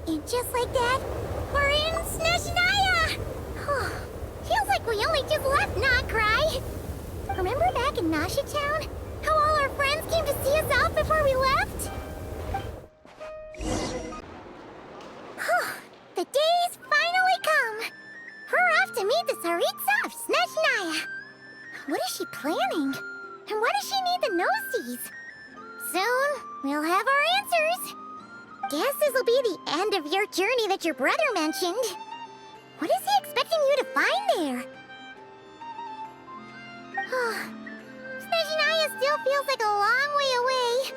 And just like that, we're in Snezhnaya! Feels like we only just left Notcry. Remember back in Nasha Town? How all our friends came to see us off before we left? The day's finally come! We're off to meet the Tsaritsa of Snezhnaya. What is she planning? And why does she need the gnosies? Soon, we'll have our answers. Guess this'll be the end of your journey that your brother mentioned. What is he expecting you to find there? Snezhnaya still feels like a long way away.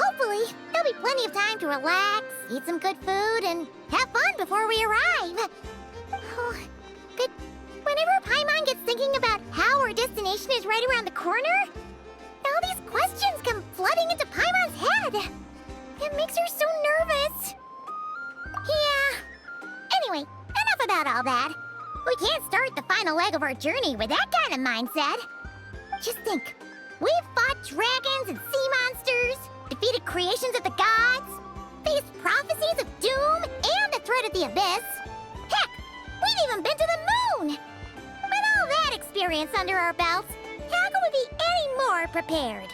Hopefully, there'll be plenty of time to relax, eat some good food, and have fun before we arrive. But whenever Paimon gets thinking about how our destination is right around the corner, all these questions come flooding into Paimon's head. It makes her so nervous. Yeah. Anyway, enough about all that. We can't start the final leg of our journey with that kind of mindset. Just think. We've fought dragons and sea monsters, defeated creations of the gods, faced prophecies of doom and the threat of the abyss. Heck, we've even been to the moon! With all that experience under our belts, how could we be any more prepared?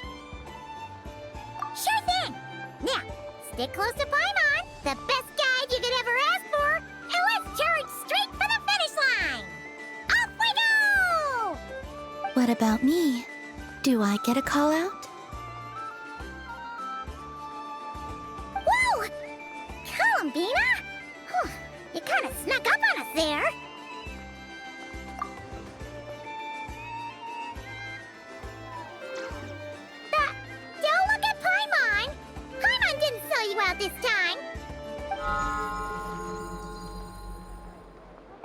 Sure thing! Now, stick close to Paimon, the best guide you could ever ask for, and let's charge straight for the finish line! Off we go! What about me? Do I get a call out? Whoa! Columbina? You kinda snuck up on us there. Don't look at Paimon! Paimon didn't sell you out this time!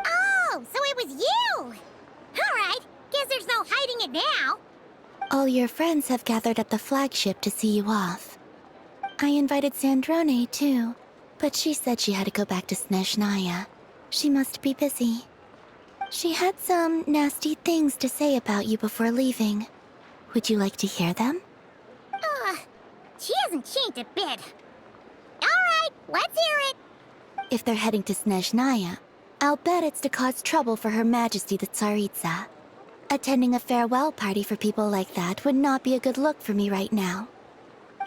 Oh, so it was you! Alright, guess there's no hiding it now. All your friends have gathered at the flagship to see you off. I invited Sandrone too, but she said she had to go back to Snezhnaya. She must be busy. She had some nasty things to say about you before leaving. Would you like to hear them? She hasn't changed a bit. Alright, let's hear it. If they're heading to Snezhnaya, I'll bet it's to cause trouble for Her Majesty the Tsaritsa. Attending a farewell party for people like that would not be a good look for me right now.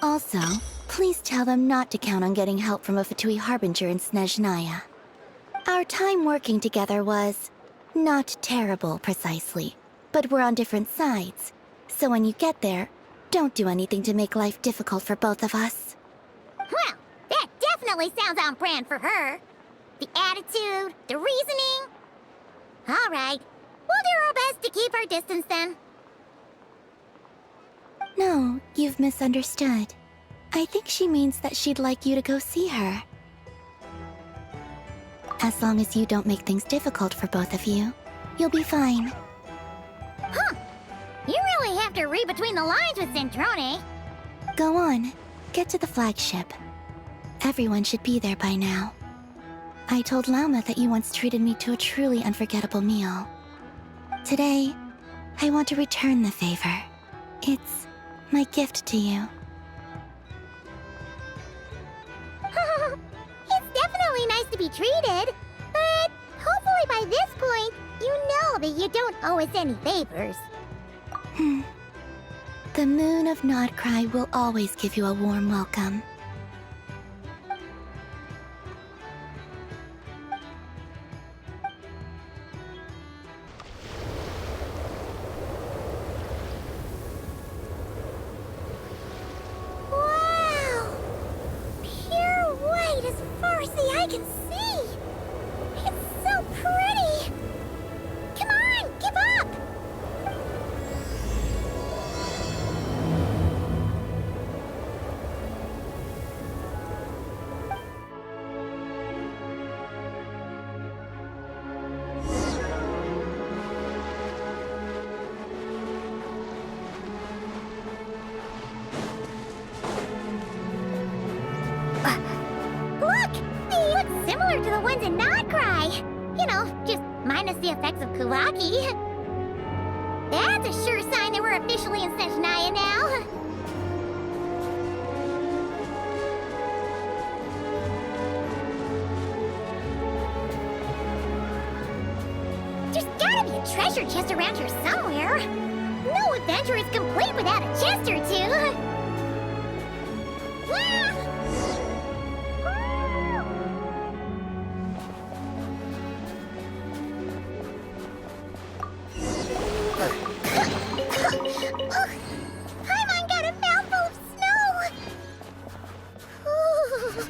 Also, please tell them not to count on getting help from a Fatui Harbinger in Snezhnaya. Our time working together was not terrible, precisely, but we're on different sides. So when you get there, don't do anything to make life difficult for both of us. Well, that definitely sounds on brand for her. The attitude, the reasoning. All right, we'll do our best to keep our distance then. No, you've misunderstood. I think she means that she'd like you to go see her. As long as you don't make things difficult for both of you, you'll be fine. Huh. You really have to read between the lines with Zentrone. Go on. Get to the flagship. Everyone should be there by now. I told Lauma that you once treated me to a truly unforgettable meal. Today, I want to return the favor. It's my gift to you. It's definitely nice to be treated, but hopefully by this point, you know that you don't owe us any favors. The moon of Notcry will always give you a warm welcome. Wow! Pure white as far as the eye can see! It's so pretty! Come on, give up! Similar to the ones in Notcry. You know, just minus the effects of Kuraki. That's a sure sign that we're officially in Snezhnaya now. a treasure chest around here somewhere. No adventure is complete without a chest or two. Paimon got a mouthful of snow! Ooh,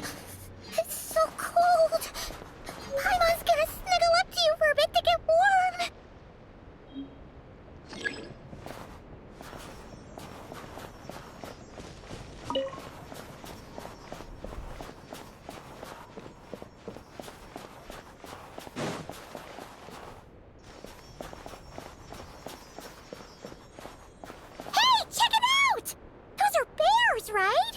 it's so cold! Paimon's gonna snuggle up to you for a bit to get warm! Hey, check it out! Those are bears, right?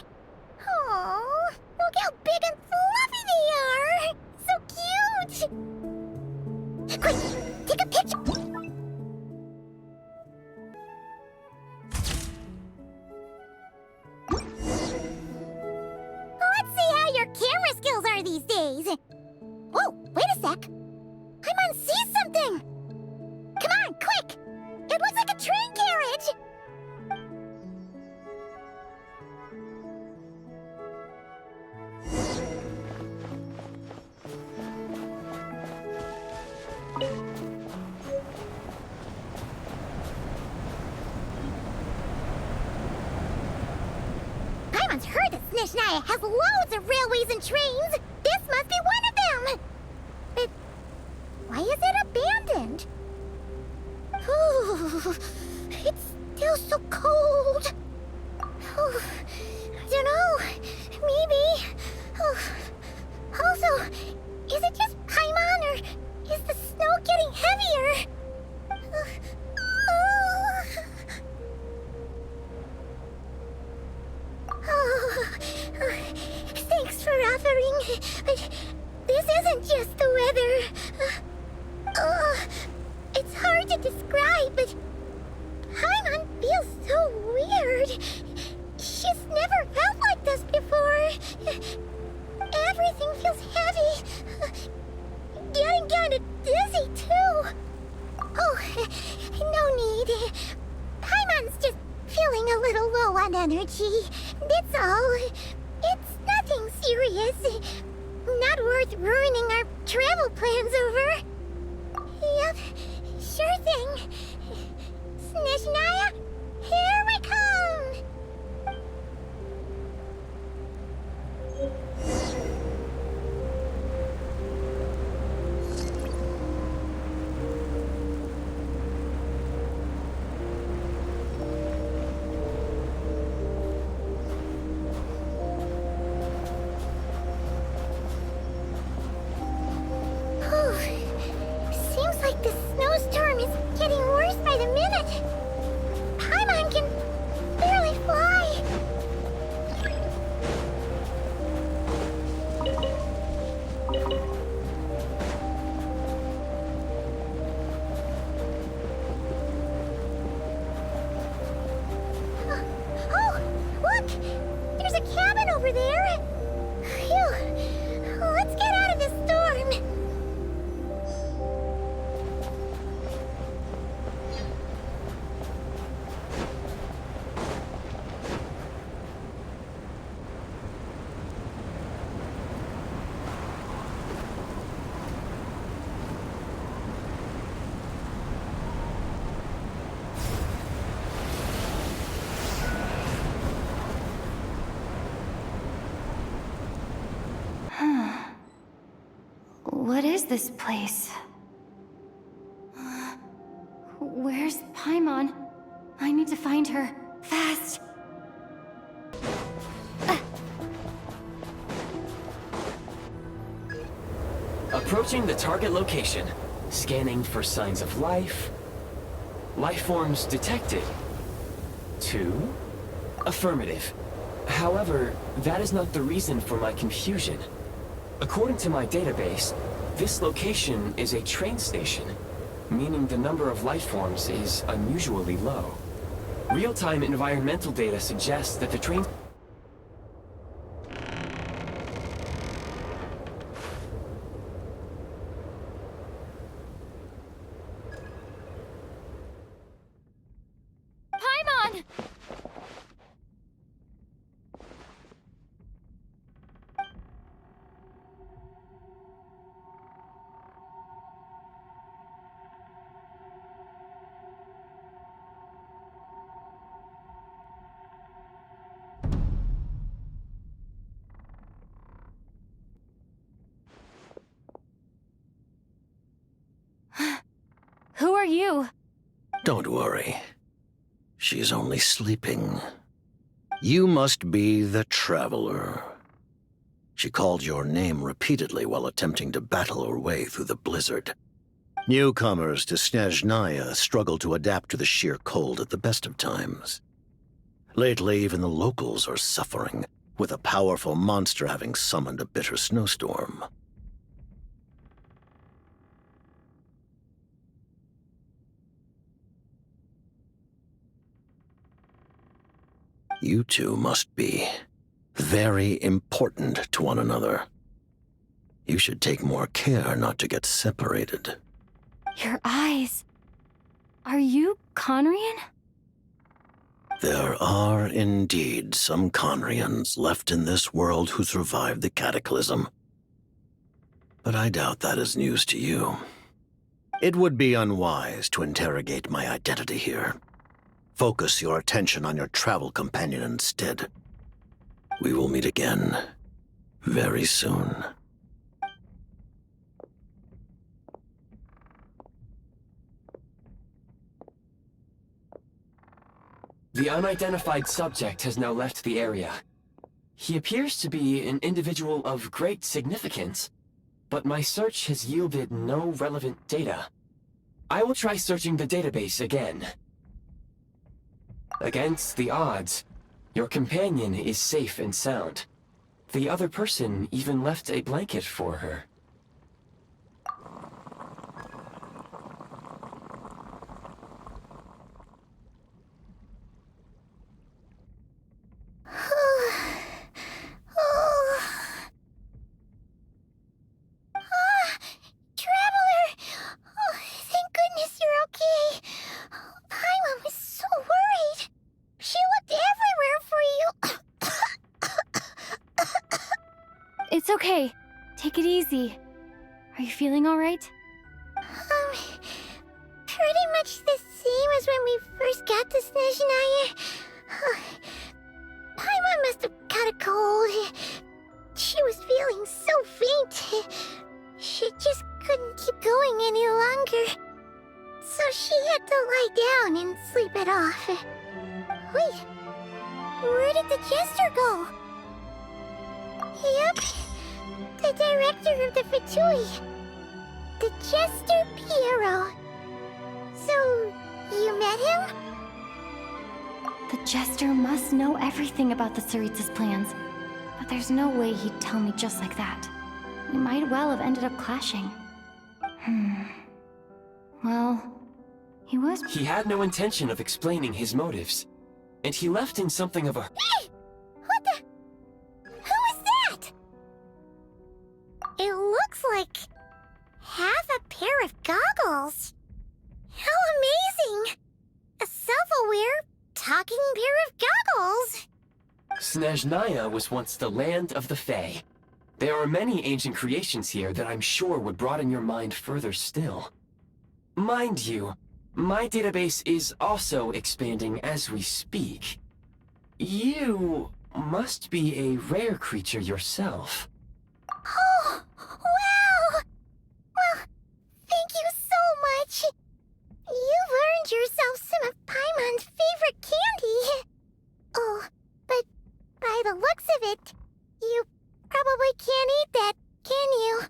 Aww, look how big and fluffy they are! So cute! Quick, take a picture! Let's see how your camera skills are these days. Whoa, wait a sec. Paimon sees something! Come on, quick! It looks like a train carriage! Paimon's heard that Snezhnaya has loads of railways and trains. This must be one of them. But why is it abandoned? Ooh, it's still so cold. Oh, I don't know. Maybe. Oh, also, is it just Paimon or is the snow getting heavier? Oh, thanks for offering. But this isn't just the weather. It's hard to describe, but Paimon feels so weird. She's never felt like this before. Everything feels heavy. Getting kinda dizzy, too. Oh, no need. Paimon's just feeling a little low on energy. That's all. It's nothing serious. Not worth ruining our travel plans over. Yep, sure thing. Snezhnaya, here we come! Seems like the snowstorm is getting worse by the minute. Paimon can barely fly. Oh, look! There's a cabin over there. Phew. Let's get out of this storm. What is this place? Where's Paimon? I need to find her. Fast! Approaching the target location. Scanning for signs of life. Life forms detected. 2. Affirmative. However, that is not the reason for my confusion. According to my database, this location is a train station, meaning the number of life forms is unusually low. Real-time environmental data suggests that the train... you? Don't worry. She's only sleeping. You must be the Traveler. She called your name repeatedly while attempting to battle her way through the blizzard. Newcomers to Snezhnaya struggle to adapt to the sheer cold at the best of times. Lately, even the locals are suffering, with a powerful monster having summoned a bitter snowstorm. You two must be very important to one another. You should take more care not to get separated. Your eyes. Are you Conrian? There are indeed some Conrians left in this world who survived the cataclysm. But I doubt that is news to you. It would be unwise to interrogate my identity here. Focus your attention on your travel companion instead. We will meet again very soon. The unidentified subject has now left the area. He appears to be an individual of great significance, but my search has yielded no relevant data. I will try searching the database again. Against the odds, your companion is safe and sound. The other person even left a blanket for her. Traveler! Oh, thank goodness you're okay. Paimon was so worried. She looked everywhere for you. It's okay. Take it easy. Are you feeling alright? Pretty much the same as when we first got to Snezhnaya. Paimon must have caught a cold. She was feeling so faint. She just couldn't keep going any longer. So she had to lie down and sleep it off. Wait, where did the jester go? Yep, the director of the Fatui. The Jester Piero. So, you met him? The Jester must know everything about the Tsaritsa's plans. But there's no way he'd tell me just like that. We might well have ended up clashing. Well, he was... He had no intention of explaining his motives, and he left in something of a... Hey! What the... Who is that? It looks like... half a pair of goggles. How amazing! A self-aware, talking pair of goggles. Snezhnaya was once the land of the Fae. There are many ancient creations here that I'm sure would broaden your mind further still. Mind you, my database is also expanding as we speak. You must be a rare creature yourself. Oh, wow! Well, thank you so much. You've earned yourself some of Paimon's favorite candy. Oh, but by the looks of it, you probably can't eat that, can you?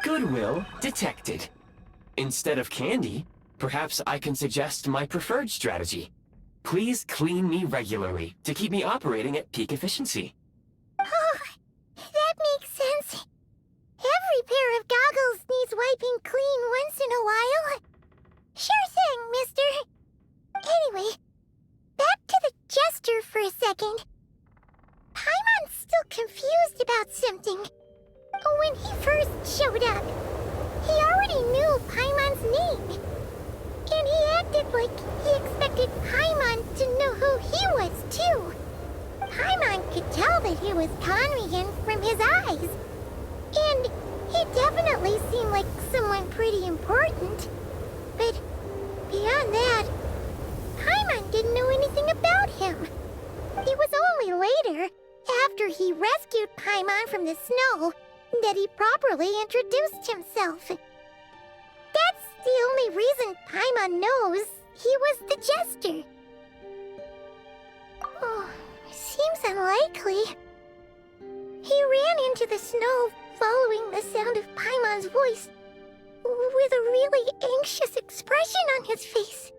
Goodwill detected. Instead of candy, perhaps I can suggest my preferred strategy. Please clean me regularly to keep me operating at peak efficiency. Oh, that makes sense. Every pair of goggles needs wiping clean once in a while. Sure thing, mister. Anyway, back to the Jester for a second. Paimon's still confused about something. When he first showed up, he already knew Paimon's name. And he acted like he expected Paimon to know who he was, too. Paimon could tell that he was Conrian from his eyes. And he definitely seemed like someone pretty important. But beyond that, Paimon didn't know anything about him. It was only later, after he rescued Paimon from the snow, that he properly introduced himself. That's the only reason Paimon knows he was the jester. Oh, seems unlikely. He ran into the snow following the sound of Paimon's voice with a really anxious expression on his face.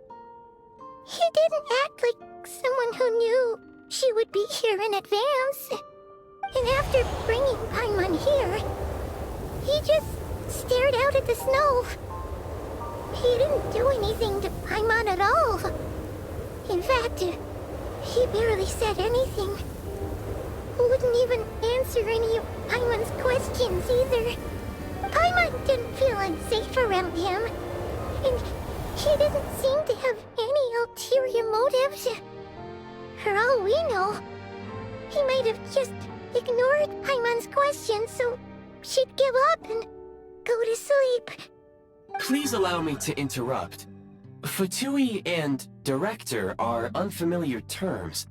He didn't act like someone who knew she would be here in advance. And after bringing Paimon here, he just stared out at the snow. He didn't do anything to Paimon at all. In fact, he barely said anything. Wouldn't even answer any of Paimon's questions either. Paimon didn't feel unsafe around him, and he didn't seem to have any ulterior motives. For all we know, he might have just ignored Paimon's questions so she'd give up and go to sleep. Please allow me to interrupt. Fatui and director are unfamiliar terms.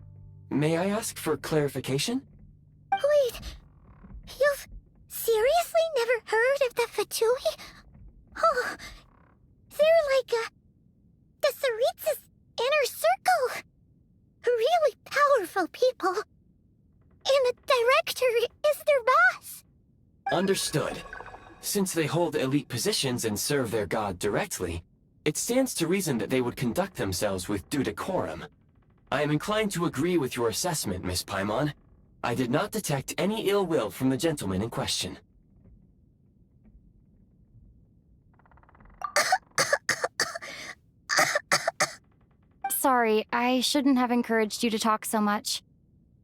May I ask for clarification? Wait, you've seriously never heard of the Fatui? Oh, they're like the Tsaritsa's inner circle. Really powerful people. And the director is their boss. Understood. Since they hold elite positions and serve their god directly, it stands to reason that they would conduct themselves with due decorum. I am inclined to agree with your assessment, Miss Paimon. I did not detect any ill will from the gentleman in question. Sorry, I shouldn't have encouraged you to talk so much.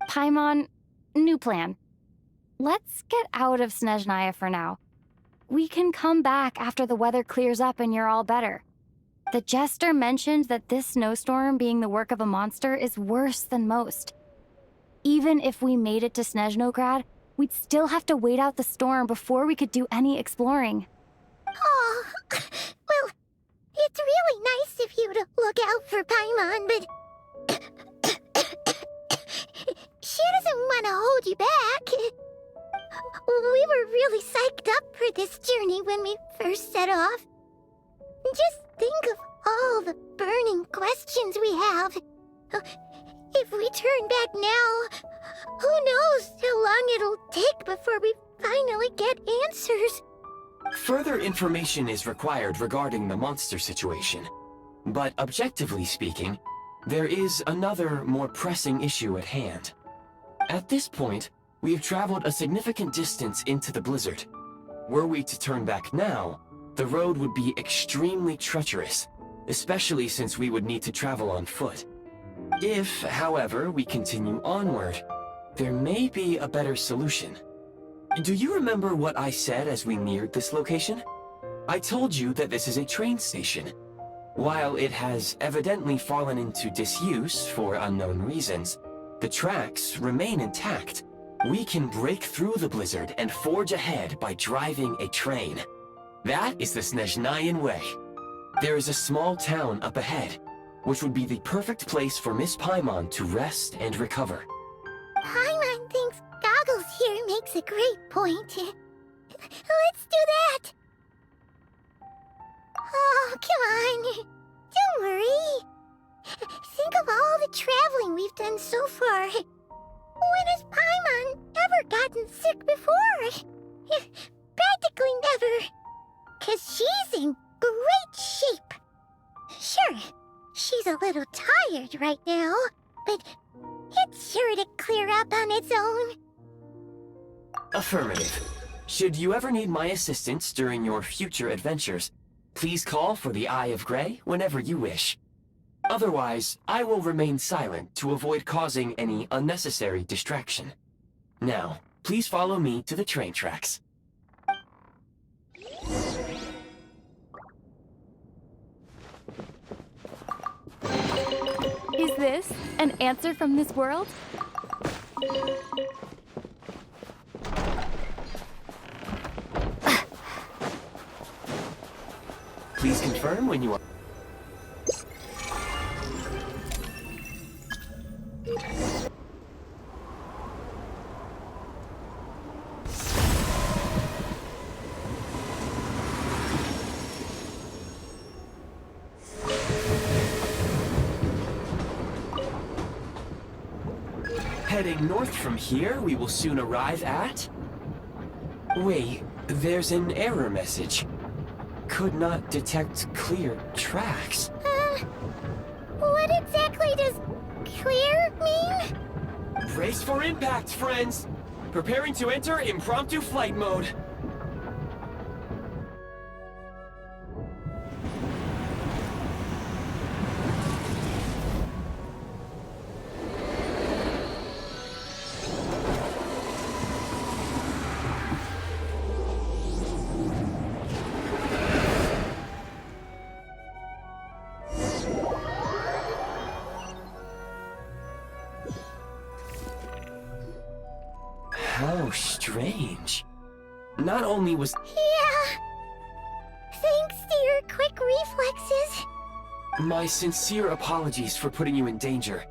Paimon, new plan. Let's get out of Snezhnaya for now. We can come back after the weather clears up and you're all better. The jester mentioned that this snowstorm being the work of a monster is worse than most. Even if we made it to Snezhnograd, we'd still have to wait out the storm before we could do any exploring. Oh, well, it's really nice of you to look out for Paimon, but she doesn't want to hold you back. We were really psyched up for this journey when we first set off. Just think of all the burning questions we have. If we turn back now, who knows how long it'll take before we finally get answers. Further information is required regarding the monster situation. But objectively speaking, there is another, more pressing issue at hand. At this point, we have traveled a significant distance into the blizzard. Were we to turn back now, the road would be extremely treacherous, especially since we would need to travel on foot. If, however, we continue onward, there may be a better solution. Do you remember what I said as we neared this location? I told you that this is a train station. While it has evidently fallen into disuse for unknown reasons, the tracks remain intact. We can break through the blizzard and forge ahead by driving a train. That is the Snezhnayan way. There is a small town up ahead, which would be the perfect place for Miss Paimon to rest and recover. Paimon thinks Goggles here makes a great point. Let's do that. Oh, come on. Don't worry. Think of all the traveling we've done so far. When has Paimon ever gotten sick before? Practically never. 'Cause she's in great shape. Sure, she's a little tired right now, but it's sure to clear up on its own. Affirmative. Should you ever need my assistance during your future adventures, please call for the Eye of Grey whenever you wish. Otherwise, I will remain silent to avoid causing any unnecessary distraction. Now, please follow me to the train tracks. Is this an answer from this world? Please confirm when you are... Heading north from here, we will soon arrive at... Wait, there's an error message. Could not detect clear tracks. What exactly does clear mean? Brace for impact, friends! Preparing to enter impromptu flight mode. How strange. Not only was... Yeah. Thanks to your quick reflexes. My sincere apologies for putting you in danger.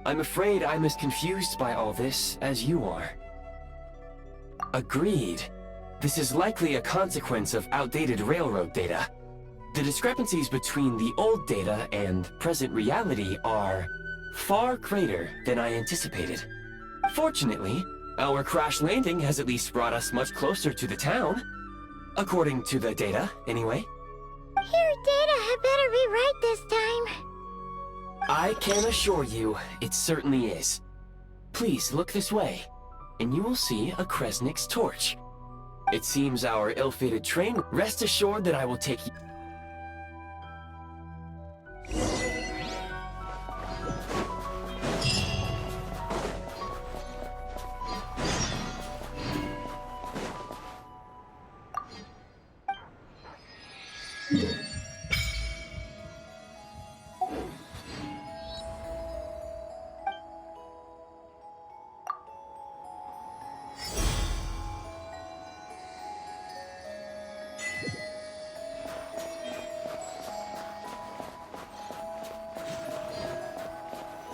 I'm afraid I'm as confused by all this as you are. Agreed. This is likely a consequence of outdated railroad data. The discrepancies between the old data and present reality are far greater than I anticipated. Fortunately, our crash landing has at least brought us much closer to the town. According to the data, anyway. Your data had better be right this time. I can assure you, it certainly is. Please look this way, and you will see a Kresnik's torch. It seems our ill-fated train. Rest assured that I will take you.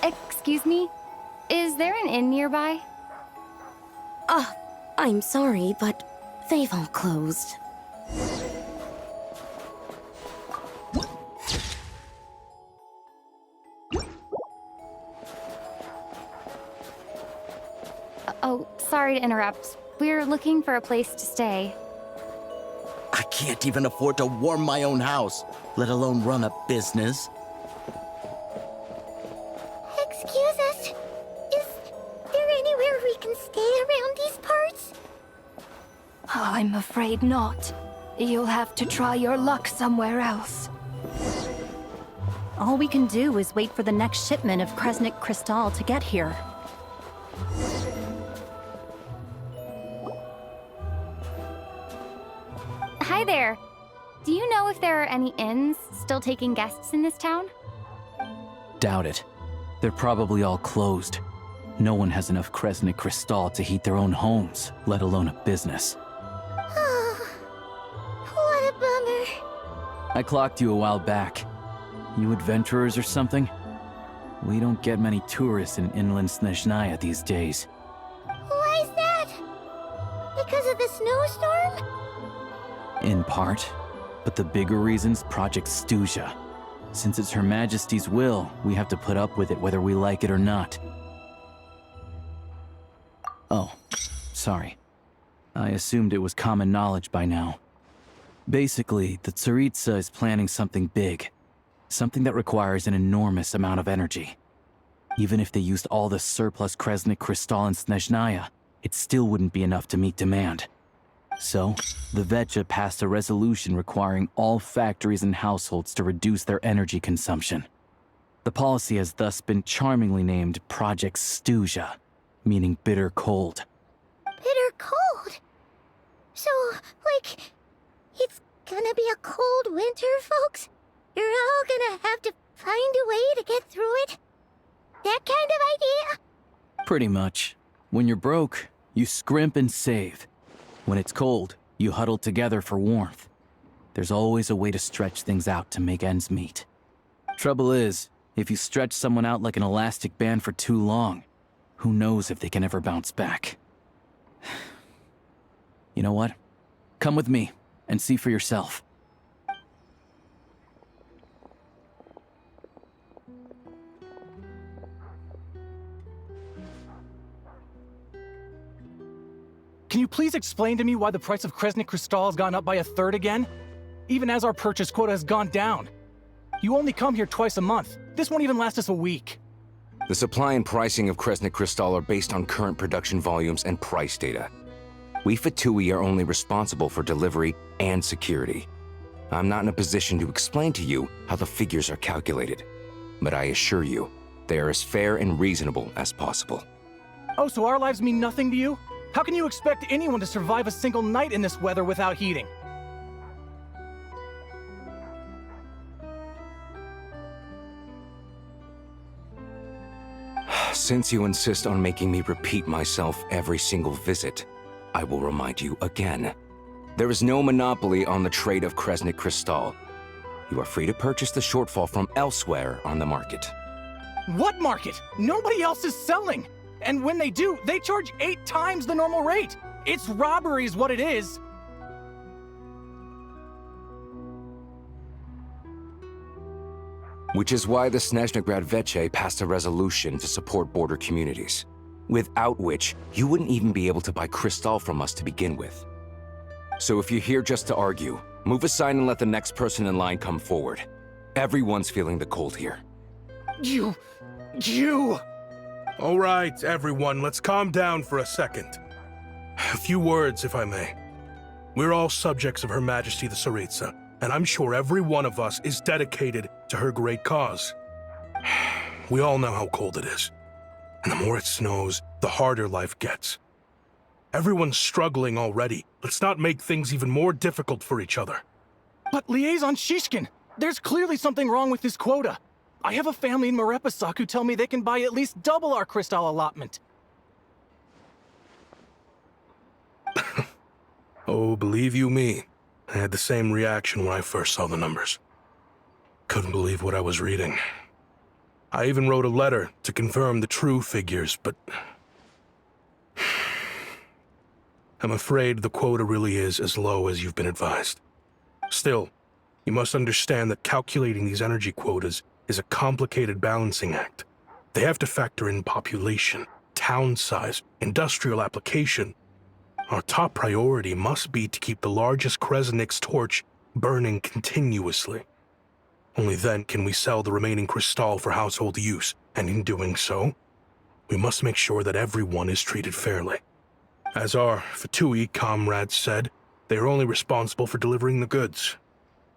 Excuse me? Is there an inn nearby? I'm sorry, but they've all closed. Oh, sorry to interrupt. We're looking for a place to stay. I can't even afford to warm my own house, let alone run a business. Excuse us. Is there anywhere we can stay around these parts? I'm afraid not. You'll have to try your luck somewhere else. All we can do is wait for the next shipment of Kresnik Crystal to get here. Hi there. Do you know if there are any inns still taking guests in this town? Doubt it. They're probably all closed. No one has enough Kresnik Crystal to heat their own homes, let alone a business. What a bummer. I clocked you a while back. You adventurers or something? We don't get many tourists in inland Snezhnaya these days. Why's that? Because of the snowstorm? In part, but the bigger reason's Project Stuzha. Since it's Her Majesty's will, we have to put up with it whether we like it or not. Oh, sorry. I assumed it was common knowledge by now. Basically, the Tsaritsa is planning something big. Something that requires an enormous amount of energy. Even if they used all the surplus Kresnik Crystal in Snezhnaya, it still wouldn't be enough to meet demand. So, the Vetja passed a resolution requiring all factories and households to reduce their energy consumption. The policy has thus been charmingly named Project Stuzha, meaning bitter cold. Bitter cold? So, like, it's gonna be a cold winter, folks? You're all gonna have to find a way to get through it? That kind of idea? Pretty much. When you're broke, you scrimp and save. When it's cold, you huddle together for warmth. There's always a way to stretch things out to make ends meet. Trouble is, if you stretch someone out like an elastic band for too long, who knows if they can ever bounce back. You know what? Come with me and see for yourself. please explain to me why the price of Kresnik Crystal has gone up by 1/3 again? Even as our purchase quota has gone down. You only come here twice a month. This won't even last us a week. The supply and pricing of Kresnik Crystal are based on current production volumes and price data. We Fatui are only responsible for delivery and security. I'm not in a position to explain to you how the figures are calculated, but I assure you, they are as fair and reasonable as possible. Oh, so our lives mean nothing to you? How can you expect anyone to survive a single night in this weather without heating? Since you insist on making me repeat myself every single visit, I will remind you again. There is no monopoly on the trade of Kresnik Crystal. You are free to purchase the shortfall from elsewhere on the market. What market? Nobody else is selling! And when they do, they charge 8 times the normal rate! It's robbery is what it is! Which is why the Snezhnaya Veche passed a resolution to support border communities, without which you wouldn't even be able to buy Crystal from us to begin with. So if you're here just to argue, move aside and let the next person in line come forward. Everyone's feeling the cold here. You... All right, everyone, let's calm down for a second. A few words, if I may. We're all subjects of Her Majesty the Tsaritsa, and I'm sure every one of us is dedicated to her great cause. We all know how cold it is, and the more it snows, the harder life gets. Everyone's struggling already. Let's not make things even more difficult for each other. But Liaison Shishkin, there's clearly something wrong with this quota. I have a family in Marepasak who tell me they can buy at least double our crystal allotment. Oh, believe you me, I had the same reaction when I first saw the numbers. Couldn't believe what I was reading. I even wrote a letter to confirm the true figures, but... I'm afraid the quota really is as low as you've been advised. Still, you must understand that calculating these energy quotas is a complicated balancing act. They have to factor in population, town size, industrial application. Our top priority must be to keep the largest Kresnik's torch burning continuously. Only then can we sell the remaining crystal for household use, and in doing so, we must make sure that everyone is treated fairly. As our Fatui comrades said, they are only responsible for delivering the goods.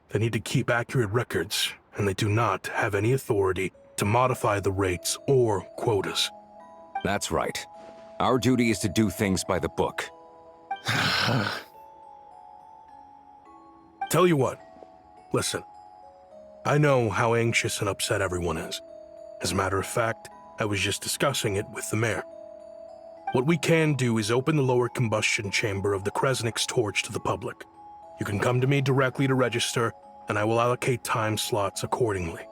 They need to keep accurate records, and they do not have any authority to modify the rates or quotas. That's right. Our duty is to do things by the book. Tell you what, listen. I know how anxious and upset everyone is. As a matter of fact, I was just discussing it with the mayor. What we can do is open the lower combustion chamber of the Kresnik's torch to the public. You can come to me directly to register, and I will allocate time slots accordingly.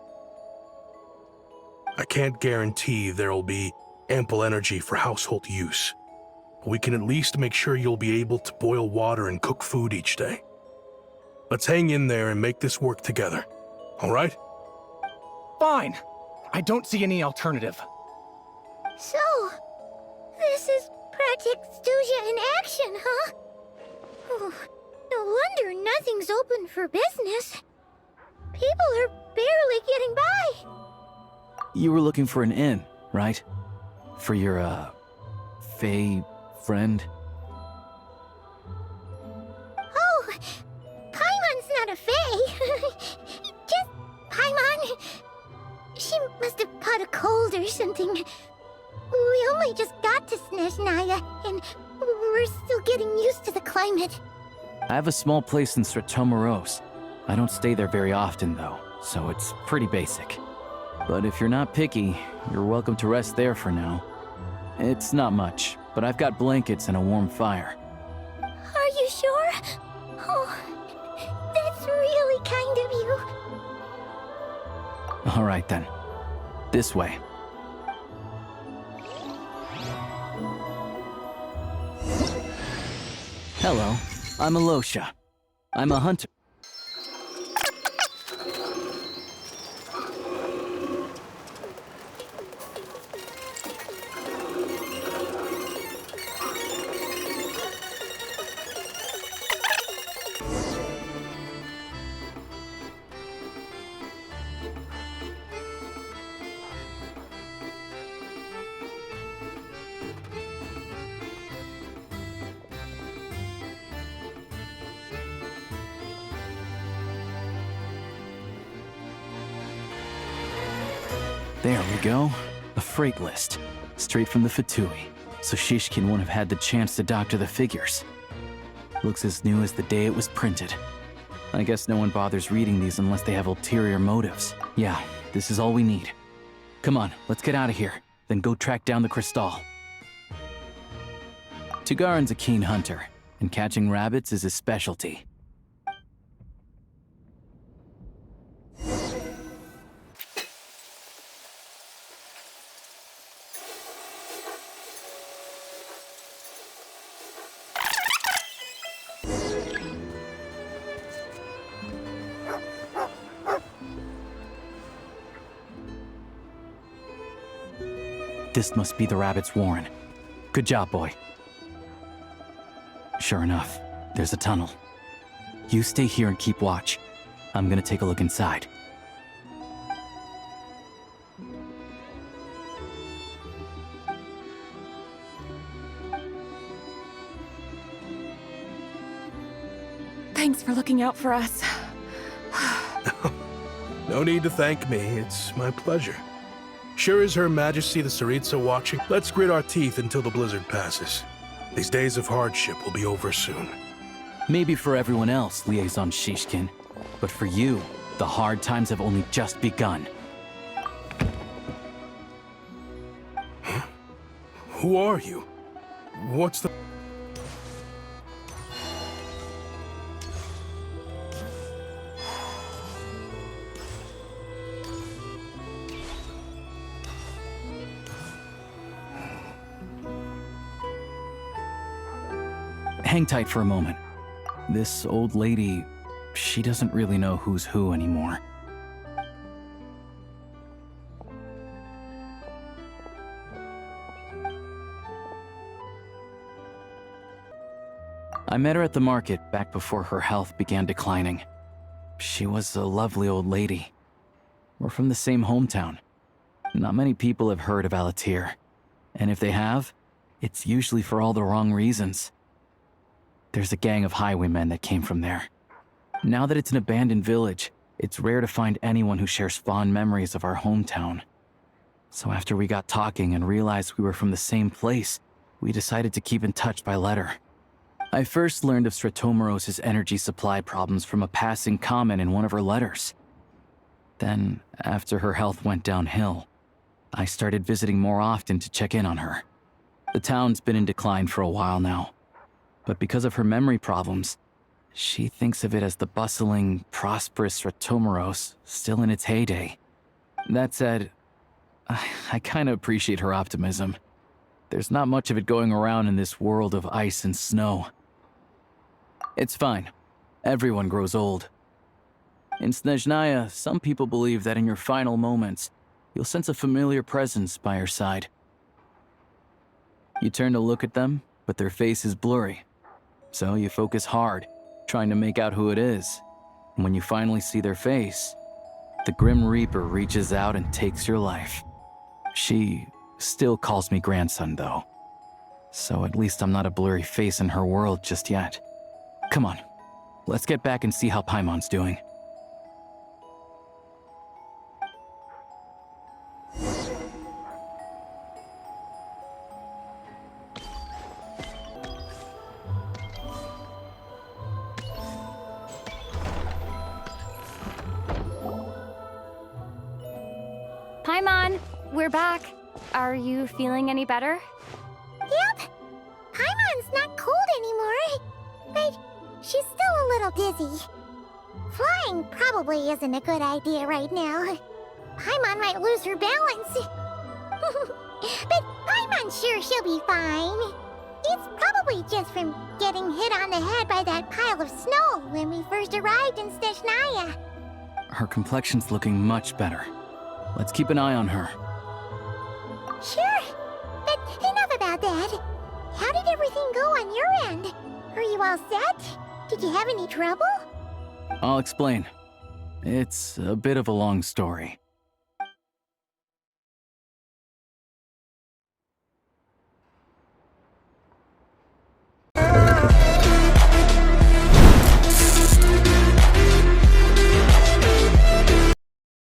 I can't guarantee there'll be ample energy for household use, but we can at least make sure you'll be able to boil water and cook food each day. Let's hang in there and make this work together, all right? Fine. I don't see any alternative. So, this is Project Stuja in action, huh? Oh, no wonder nothing's open for business. People are barely getting by. You were looking for an inn, right? For your, Fae friend? Oh, Paimon's not a fae. Just Paimon. She must have caught a cold or something. We only just got to Snezhnaya, and we're still getting used to the climate. I have a small place in Stratomaros. I don't stay there very often, though, so it's pretty basic. But if you're not picky, you're welcome to rest there for now. It's not much, but I've got blankets and a warm fire. Are you sure? Oh, that's really kind of you. All right, then. This way. Hello, I'm Alosha. I'm a hunter. There we go. A freight list. Straight from the Fatui. So Shishkin won't have had the chance to doctor the figures. Looks as new as the day it was printed. I guess no one bothers reading these unless they have ulterior motives. Yeah, this is all we need. Come on, let's get out of here. Then go track down the crystal. Tugarin's a keen hunter, and catching rabbits is his specialty. This must be the rabbit's warren. Good job, boy. Sure enough, there's a tunnel. You stay here and keep watch. I'm gonna take a look inside. Thanks for looking out for us. No need to thank me. It's my pleasure. Sure is Her Majesty the Tsaritsa watching? Let's grit our teeth until the blizzard passes. These days of hardship will be over soon. Maybe for everyone else, Liaison Shishkin, but for you, the hard times have only just begun. Huh? Who are you? What's the... Hang tight for a moment. This old lady, she doesn't really know who's who anymore. I met her at the market back before her health began declining. She was a lovely old lady. We're from the same hometown. Not many people have heard of Alatir, and if they have, it's usually for all the wrong reasons. There's a gang of highwaymen that came from there. Now that it's an abandoned village, it's rare to find anyone who shares fond memories of our hometown. So after we got talking and realized we were from the same place, we decided to keep in touch by letter. I first learned of Stratomoros's energy supply problems from a passing comment in one of her letters. Then, after her health went downhill, I started visiting more often to check in on her. The town's been in decline for a while now. But because of her memory problems, she thinks of it as the bustling, prosperous Stratomoros still in its heyday. That said, I kinda appreciate her optimism. There's not much of it going around in this world of ice and snow. It's fine. Everyone grows old. In Snezhnaya, some people believe that in your final moments, you'll sense a familiar presence by your side. You turn to look at them, but their face is blurry. So you focus hard, trying to make out who it is. And when you finally see their face, the Grim Reaper reaches out and takes your life. She still calls me grandson, though. So at least I'm not a blurry face in her world just yet. Come on, let's get back and see how Paimon's doing. Paimon, we're back. Are you feeling any better? Yep. Paimon's not cold anymore, but she's still a little dizzy. Flying probably isn't a good idea right now. Paimon might lose her balance. But Paimon's sure she'll be fine. It's probably just from getting hit on the head by that pile of snow when we first arrived in Snezhnaya. Her complexion's looking much better. Let's keep an eye on her. Sure, but enough about that. How did everything go on your end? Are you all set? Did you have any trouble? I'll explain. It's a bit of a long story.